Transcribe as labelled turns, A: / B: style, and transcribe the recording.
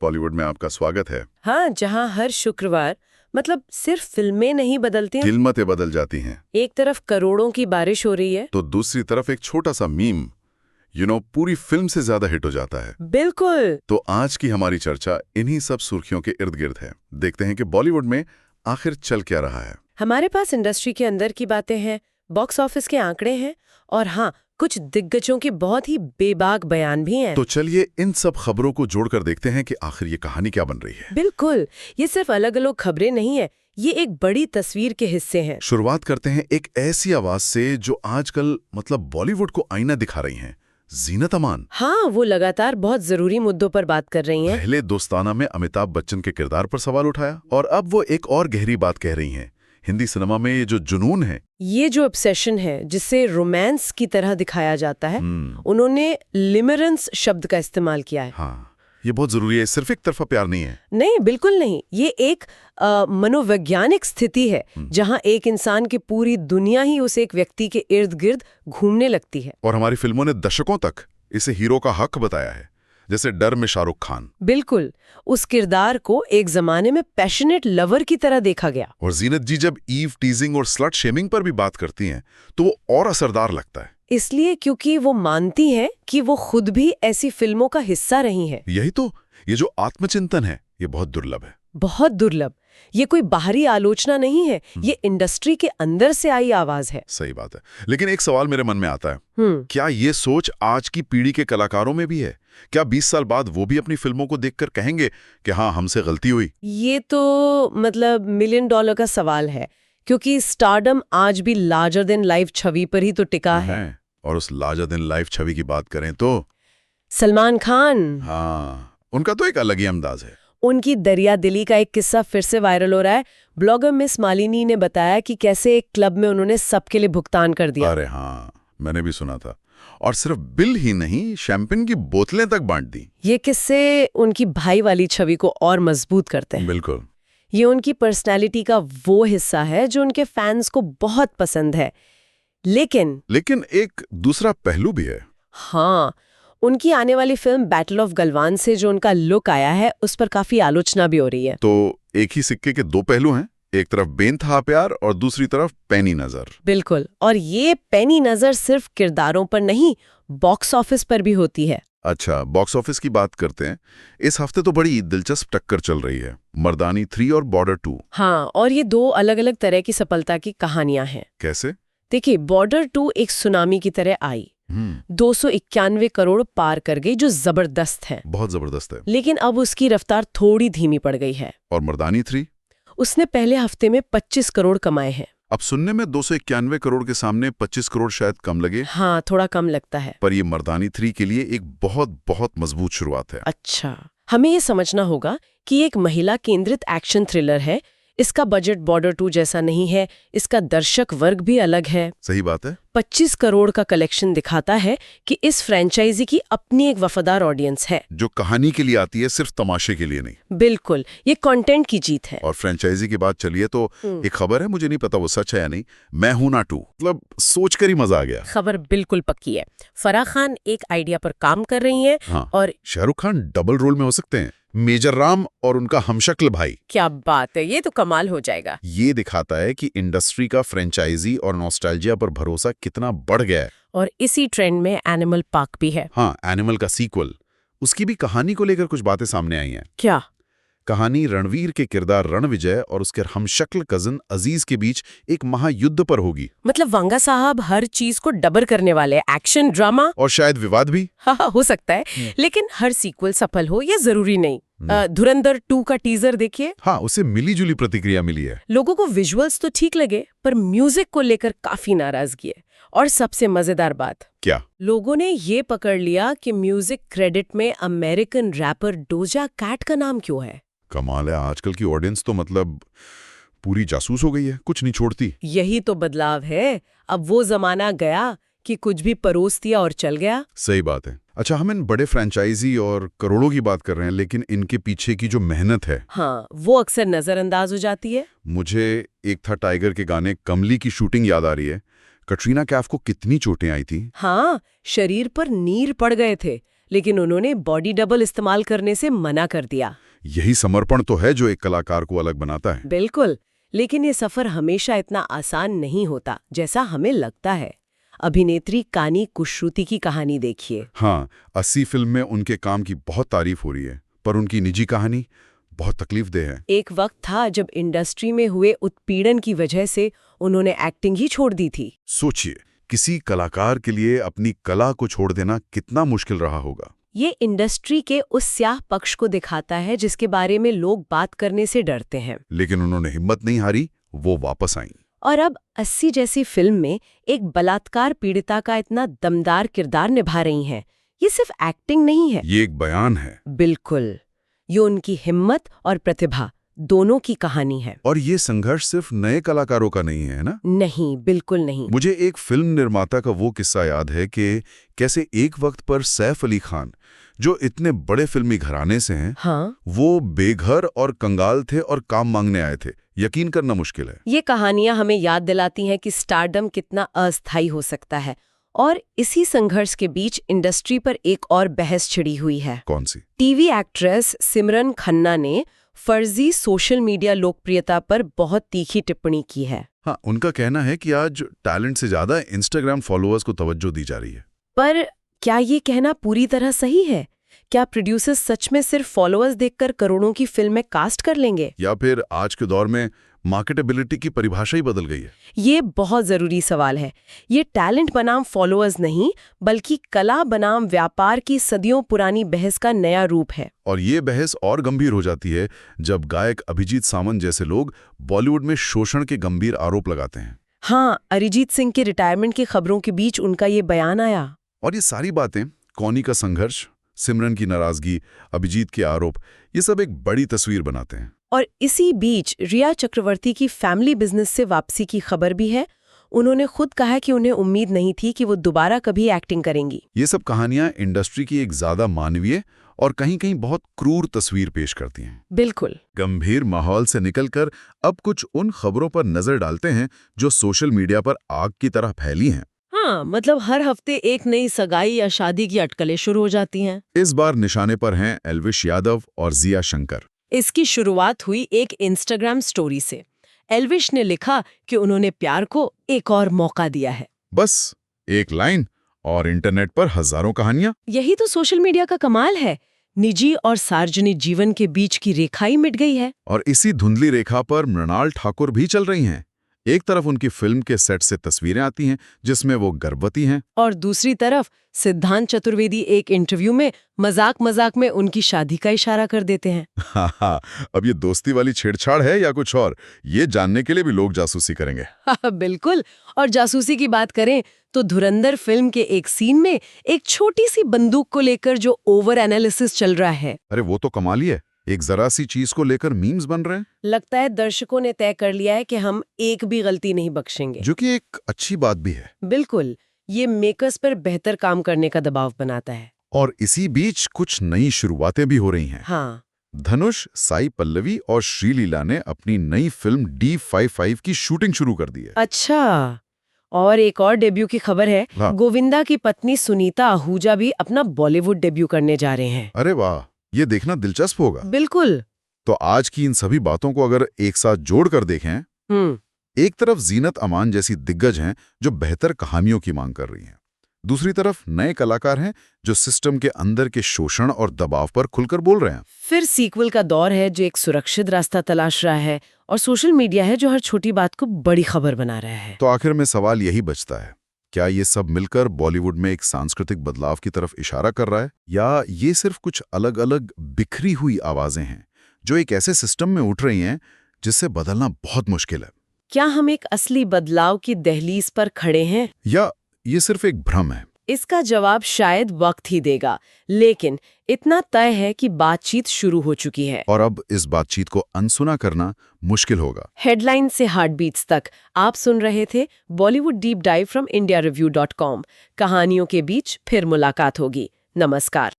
A: बॉलीवुड में आपका स्वागत है।
B: हाँ, जहाँ हर शुक्रवार मतलब सिर्फ फिल्में नहीं बदलती हैं,
A: किल्मतें बदल जाती हैं।
B: एक तरफ करोड़ों की बारिश हो रही है
A: तो दूसरी तरफ एक छोटा सा मीम पूरी फिल्म से ज्यादा हिट हो जाता है।
B: बिल्कुल।
A: तो आज की हमारी चर्चा इन्हीं सब सुर्खियों के इर्द गिर्द है। देखते हैं कि बॉलीवुड में आखिर चल क्या रहा है।
B: हमारे पास इंडस्ट्री के अंदर की बातें हैं, बॉक्स ऑफिस के आंकड़े हैं और हाँ, कुछ दिग्गजों के बहुत ही बेबाक बयान भी हैं।
A: तो चलिए इन सब खबरों को जोड़कर देखते हैं कि आखिर ये कहानी क्या बन रही है।
B: बिल्कुल, ये सिर्फ अलग अलग खबरें नहीं है, ये एक बड़ी तस्वीर के हिस्से हैं।
A: शुरुआत करते हैं एक ऐसी आवाज से जो आजकल बॉलीवुड को आईना दिखा रही हैं, जीनत अमान।
B: हाँ, वो लगातार बहुत जरूरी मुद्दों पर बात कर रही हैं।
A: पहले दोस्ताना में अमिताभ बच्चन के किरदार पर सवाल उठाया और अब वो एक और गहरी बात कह रही हैं। हिंदी सिनेमा में ये जो जुनून है,
B: ये जो ऑब्सेशन है जिसे रोमांस की तरह दिखाया जाता है, उन्होंने लिमरेंस शब्द का इस्तेमाल किया है।
A: हाँ, ये बहुत जरूरी है। सिर्फ एक तरफा प्यार नहीं है।
B: नहीं, बिल्कुल नहीं। ये एक मनोवैज्ञानिक स्थिति है जहां एक इंसान की पूरी दुनिया ही उस एक व्यक्ति के इर्द गिर्द घूमने लगती है।
A: और हमारी फिल्मों ने दशकों तक इसे हीरो का हक बताया है, जैसे डर में शाहरुख खान।
B: बिल्कुल, उस किरदार को एक जमाने में पैशनेट लवर की तरह देखा गया।
A: और जीनत जी जब ईव टीजिंग और स्लट शेमिंग पर भी बात करती हैं तो वो और असरदार लगता है।
B: इसलिए क्योंकि वो मानती हैं कि वो खुद भी ऐसी फिल्मों का हिस्सा रही हैं।
A: यही तो, ये जो आत्मचिंतन है ये बहुत दुर्लभ है।
B: बहुत दुर्लभ। ये कोई बाहरी आलोचना नहीं है, ये इंडस्ट्री के अंदर से आई आवाज है।
A: सही बात है। लेकिन एक सवाल मेरे मन में आता है, क्या ये सोच आज की पीढ़ी के कलाकारों में भी है? क्या 20 साल बाद वो भी अपनी फिल्मों को देखकर कहेंगे कि हाँ, हमसे गलती हुई?
B: ये तो $1 मिलियन का सवाल है, क्योंकि स्टारडम आज भी लार्जर देन लाइफ छवि पर ही तो टिका है।
A: और उस लार्जर देन लाइफ छवि की बात करें तो
B: सलमान खान।
A: हाँ, उनका तो एक अलग ही अंदाज है।
B: उनकी दरिया दिली का एक किस्सा फिर से वायरल हो रहा है। ब्लॉगर मिस मालिनी ने बताया कि कैसे एक क्लब में उन्होंने सबके लिए भुगतान कर दिया।
A: अरे हाँ, मैंने भी सुना था। और सिर्फ बिल ही नहीं, शैंपेन की बोतलें तक बांट दी।
B: ये किस्से उनकी भाई वाली छवि को और मजबूत करते हैं।
A: बिल्कुल,
B: ये उनकी पर्सनैलिटी का वो हिस्सा है जो उनके फैंस को बहुत पसंद है। लेकिन
A: एक दूसरा पहलू भी है।
B: हाँ, उनकी आने वाली फिल्म बैटल ऑफ गलवान से जो उनका लुक आया है, उस पर काफी आलोचना भी हो रही है।
A: तो एक ही सिक्के के दो पहलू हैं, एक तरफ बेनतहा प्यार और दूसरी तरफ पैनी नजर।
B: बिल्कुल, और ये पैनी नजर सिर्फ किरदारों पर नहीं, बॉक्स ऑफिस पर भी होती है।
A: अच्छा, बॉक्स ऑफिस की बात करते हैं। इस हफ्ते तो बड़ी दिलचस्प टक्कर चल रही है, मर्दानी 3 और बॉर्डर 2।
B: हाँ, और ये दो अलग अलग तरह की सफलता की कहानियां हैं।
A: कैसे?
B: देखिए, बॉर्डर 2 एक सुनामी की तरह आई, 291 करोड़ पार कर गई, जो जबरदस्त है।
A: बहुत जबरदस्त है।
B: लेकिन अब उसकी रफ्तार थोड़ी धीमी पड़ गई है।
A: और मर्दानी 3?
B: उसने पहले हफ्ते में 25 करोड़ कमाए हैं।
A: अब सुनने में 291 करोड़ के सामने 25 करोड़ शायद कम लगे।
B: हाँ, थोड़ा कम लगता है।
A: पर ये मर्दानी 3 के लिए एक बहुत बहुत मजबूत शुरुआत है।
B: अच्छा, हमें ये समझना होगा कि एक महिला केंद्रित एक्शन थ्रिलर है। इसका बजट बॉर्डर 2 जैसा नहीं है, इसका दर्शक वर्ग भी अलग है।
A: सही बात है।
B: 25 करोड़ का कलेक्शन दिखाता है कि इस फ्रेंचाइजी की अपनी एक वफादार ऑडियंस है,
A: जो कहानी के लिए आती है, सिर्फ तमाशे के लिए नहीं।
B: बिल्कुल, ये कंटेंट की जीत है।
A: और फ्रेंचाइजी की बात चलिए तो एक खबर है, मुझे नहीं पता वो सच है या नहीं, मैं हूं ना 2, सोचकर ही मजा आ गया।
B: खबर बिल्कुल पक्की है। फराह खान एक आइडिया पर काम कर रही हैं।
A: हाँ,
B: और
A: शाहरुख खान डबल रोल में हो सकते हैं, मेजर राम और उनका हमशक्ल भाई।
B: क्या बात है, ये तो कमाल हो जाएगा।
A: ये दिखाता है कि इंडस्ट्री का फ्रेंचाइजी और नॉस्टैल्जिया पर भरोसा कितना बढ़ गया है।
B: और इसी ट्रेंड में एनिमल पार्क भी है।
A: हाँ, एनिमल का सीक्वल, उसकी भी कहानी को लेकर कुछ बातें सामने आई हैं।
B: क्या?
A: कहानी रणवीर के किरदार रणविजय और उसके हमशक्ल कजन अजीज के बीच एक महायुद्ध पर होगी।
B: मतलब वांगा साहब हर चीज को डबर करने वाले, एक्शन, ड्रामा
A: और शायद विवाद भी।
B: हाँ, हो सकता है। लेकिन हर सीक्वल सफल हो ये जरूरी नहीं। धुरंधर 2 का टीजर देखिए।
A: हाँ, उसे मिली-जुली प्रतिक्रिया मिली है।
B: लोगों को विजुअल्स तो ठीक लगे, पर म्यूजिक को लेकर काफी नाराजगी है। और सबसे मजेदार बात
A: क्या?
B: लोगों ने ये पकड़ लिया कि म्यूजिक क्रेडिट में अमेरिकन रैपर डोजा कैट का नाम क्यों है।
A: कमाल है, आजकल की ऑडियंस तो पूरी जासूस हो गई है, कुछ नहीं छोड़ती।
B: यही तो बदलाव है। अब वो जमाना गया कि कुछ भी परोस दिया और चल गया।
A: सही बात है। अच्छा, हम इन बड़े फ्रेंचाइजी और करोड़ों की बात कर रहे हैं, लेकिन इनके पीछे की जो मेहनत है,
B: हाँ, वो अक्सर नजरअंदाज हो जाती है।
A: मुझे एक था टाइगर के गाने कमली की शूटिंग याद आ रही है। कटरीना कैफ को कितनी चोटें आई थी।
B: हाँ, शरीर पर नीर पड़ गए थे, लेकिन उन्होंने बॉडी डबल इस्तेमाल करने से मना कर दिया।
A: यही समर्पण तो है जो एक कलाकार को अलग बनाता है।
B: बिल्कुल, लेकिन ये सफर हमेशा इतना आसान नहीं होता जैसा हमें लगता है। अभिनेत्री कानी कुश्रुति की कहानी देखिए।
A: हाँ, 80 फिल्म में उनके काम की बहुत तारीफ हो रही है, पर उनकी निजी कहानी बहुत तकलीफदेह है।
B: एक वक्त था जब इंडस्ट्री में हुए उत्पीड़न की वजह से उन्होंने एक्टिंग ही छोड़ दी थी।
A: सोचिए, किसी कलाकार के लिए अपनी कला को छोड़ देना कितना मुश्किल रहा होगा।
B: ये इंडस्ट्री के उस स्याह पक्ष को दिखाता है जिसके बारे में लोग बात करने से डरते हैं।
A: लेकिन उन्होंने हिम्मत नहीं हारी, वो वापस आईं।
B: और अब 80 जैसी फिल्म में एक बलात्कार पीड़िता का इतना दमदार किरदार निभा रही हैं। ये सिर्फ एक्टिंग नहीं है,
A: ये एक बयान है।
B: बिल्कुल, ये उनकी हिम्मत और प्रतिभा दोनों की कहानी है।
A: और ये संघर्ष सिर्फ नए कलाकारों का नहीं है ना?
B: नहीं, बिल्कुल नहीं।
A: मुझे एक फिल्म निर्माता का वो किस्सा याद है कि कैसे एक वक्त पर सैफ अली खान, जो इतने बड़े फिल्मी घराने से हैं,
B: हाँ,
A: वो बेघर और कंगाल थे और काम मांगने आए थे। यकीन करना मुश्किल है।
B: ये कहानियां हमें याद दिलाती हैं कि स्टारडम कितना अस्थायी हो सकता है। और इसी संघर्ष के बीच इंडस्ट्री पर एक और बहस छिड़ी हुई है।
A: कौन सी?
B: टीवी एक्ट्रेस सिमरन खन्ना ने फर्जी सोशल मीडिया लोकप्रियता पर बहुत तीखी टिप्पणी की है।
A: हाँ, उनका कहना है कि आज टैलेंट से ज्यादा इंस्टाग्राम फॉलोअर्स को तवज्जो दी जा रही है।
B: पर क्या ये कहना पूरी तरह सही है? क्या प्रोड्यूसर्स सच में सिर्फ फॉलोअर्स देखकर करोड़ों की फिल्में कास्ट कर लेंगे?
A: या फिर आज के दौर में मार्केटेबिलिटी की परिभाषा ही बदल गई है?
B: ये बहुत जरूरी सवाल है। ये टैलेंट बनाम फॉलोअर्स नहीं, बल्कि कला बनाम व्यापार की सदियों पुरानी बहस का नया रूप है।
A: और ये बहस और गंभीर हो जाती है जब गायक अभिजीत सावंत जैसे लोग बॉलीवुड में शोषण के गंभीर आरोप लगाते हैं।
B: हाँ, अरिजीत सिंह के रिटायरमेंट की खबरों के बीच उनका ये बयान आया।
A: और ये सारी बातें, कौनी का संघर्ष, सिमरन की नाराजगी, अभिजीत के आरोप, ये सब एक बड़ी तस्वीर बनाते हैं।
B: और इसी बीच रिया चक्रवर्ती की फैमिली बिजनेस से वापसी की खबर भी है। उन्होंने खुद कहा कि उन्हें उम्मीद नहीं थी कि वो दोबारा कभी एक्टिंग करेंगी।
A: ये सब कहानियां इंडस्ट्री की एक ज्यादा मानवीय और कहीं-कहीं बहुत क्रूर तस्वीर पेश करती हैं।
B: बिल्कुल।
A: गंभीर माहौल से निकलकर अब कुछ उन खबरों पर नजर डालते हैं जो सोशल मीडिया पर आग की तरह फैली हैं।
B: हाँ, मतलब हर हफ्ते एक नई सगाई या शादी की अटकलें शुरू हो जाती हैं।
A: इस बार निशाने पर हैं एल्विश यादव और जिया शंकर।
B: इसकी शुरुआत हुई एक इंस्टाग्राम स्टोरी से। एल्विश ने लिखा कि उन्होंने प्यार को एक और मौका दिया है।
A: बस एक लाइन और इंटरनेट पर हजारों कहानियां।
B: यही तो सोशल मीडिया का कमाल है। निजी और सार्वजनिक जीवन के बीच की रेखा ही मिट गई है।
A: और इसी धुंधली रेखा पर मृणाल ठाकुर भी चल रही हैं। एक तरफ उनकी फिल्म के सेट से तस्वीरें आती हैं जिसमें वो गर्भवती हैं,
B: और दूसरी तरफ सिद्धांत चतुर्वेदी एक इंटरव्यू में मजाक में उनकी शादी का इशारा कर देते हैं।
A: हाँ, अब ये दोस्ती वाली छेड़छाड़ है या कुछ और, ये जानने के लिए भी लोग जासूसी करेंगे।
B: बिल्कुल। और जासूसी की बात करें तो धुरंधर फिल्म के एक सीन में एक छोटी सी बंदूक को लेकर जो ओवर एनालिसिस चल रहा है,
A: अरे वो तो कमाल ही है। एक जरा सी चीज को लेकर मीम्स बन रहे हैं।
B: लगता है दर्शकों ने तय कर लिया है कि हम एक भी गलती नहीं बख्शेंगे।
A: जो कि एक अच्छी बात भी है।
B: बिल्कुल, ये मेकर्स पर बेहतर काम करने का दबाव बनाता है।
A: और इसी बीच कुछ नई शुरुआतें भी हो रही हैं।
B: हाँ,
A: धनुष, साई पल्लवी और श्रीलीला ने अपनी नई फिल्म D55 की शूटिंग शुरू कर दी है।
B: अच्छा। और एक और डेब्यू की खबर है।
A: हाँ।
B: गोविंदा की पत्नी सुनीता आहूजा भी अपना बॉलीवुड डेब्यू करने जा रहे हैं।
A: अरे वाह, ये देखना दिलचस्प होगा।
B: बिल्कुल।
A: तो आज की इन सभी बातों को अगर एक साथ जोड़कर देखें, एक तरफ जीनत अमान जैसी दिग्गज हैं जो बेहतर कहानियों की मांग कर रही हैं। दूसरी तरफ नए कलाकार हैं जो सिस्टम के अंदर के शोषण और दबाव पर खुलकर बोल रहे हैं।
B: फिर सीक्वल का दौर है जो एक सुरक्षित रास्ता तलाश रहा है, और सोशल मीडिया है जो हर छोटी बात को बड़ी खबर बना रहा है।
A: तो आखिर में सवाल यही बचता है, क्या ये सब मिलकर बॉलीवुड में एक सांस्कृतिक बदलाव की तरफ इशारा कर रहा है, या ये सिर्फ कुछ अलग अलग बिखरी हुई आवाजें हैं जो एक ऐसे सिस्टम में उठ रही हैं जिससे बदलना बहुत मुश्किल है?
B: क्या हम एक असली बदलाव की दहलीज पर खड़े हैं,
A: या ये सिर्फ एक भ्रम है?
B: इसका जवाब शायद वक्त ही देगा, लेकिन इतना तय है कि बातचीत शुरू हो चुकी है।
A: और अब इस बातचीत को अनसुना करना मुश्किल होगा।
B: हेडलाइन से हार्टबीट्स तक आप सुन रहे थे Bollywood deep dive from indiareview.com। कहानियों के बीच फिर मुलाकात होगी। नमस्कार।